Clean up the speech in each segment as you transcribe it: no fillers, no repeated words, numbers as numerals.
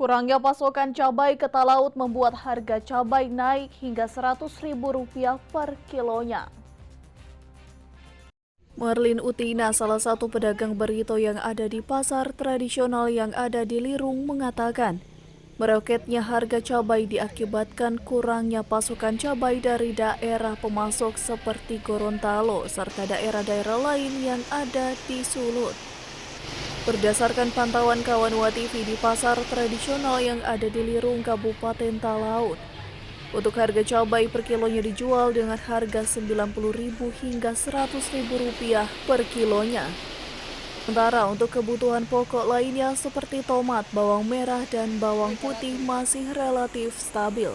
Kurangnya pasokan cabai ke Talaut membuat harga cabai naik hingga Rp100.000 per kilonya. Marlin Utina, salah satu pedagang burrito yang ada di pasar tradisional yang ada di Lirung, mengatakan meroketnya harga cabai diakibatkan kurangnya pasokan cabai dari daerah pemasok seperti Gorontalo serta daerah-daerah lain yang ada di Sulut. Berdasarkan pantauan kawan WaTV di pasar tradisional yang ada di Lirung, Kabupaten Talaut, untuk harga cabai per kilonya dijual dengan harga Rp90.000 hingga Rp100.000 per kilonya. Sementara untuk kebutuhan pokok lainnya seperti tomat, bawang merah, dan bawang putih masih relatif stabil.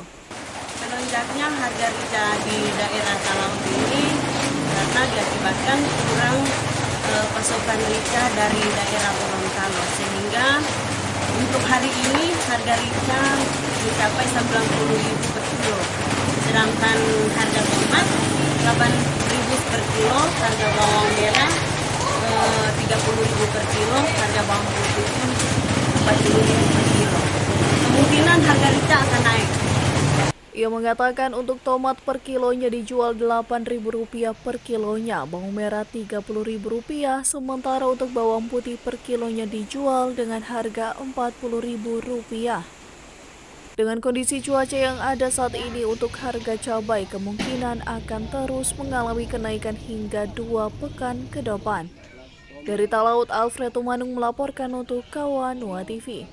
Melonjaknya harga rica di daerah Talaut ini karena diakibatkan kurang pasokan rica dari daerah Gorontalo, sehingga untuk hari ini harga rica mencapai Rp90.000 per kilo, sedangkan harga tomat Rp8.000 per kilo, harga bawang merah Rp30.000 per kilo, harga bawang putih pun Rp40.000 per kilo. Kemungkinan harga rica akan naik. Ia mengatakan untuk tomat per kilonya dijual Rp8.000 per kilonya, bawang merah Rp30.000, sementara untuk bawang putih per kilonya dijual dengan harga Rp40.000. Dengan kondisi cuaca yang ada saat ini, untuk harga cabai kemungkinan akan terus mengalami kenaikan hingga 2 pekan ke depan. Dari Talaut, Alfred Tumanung melaporkan untuk kawan WaTV.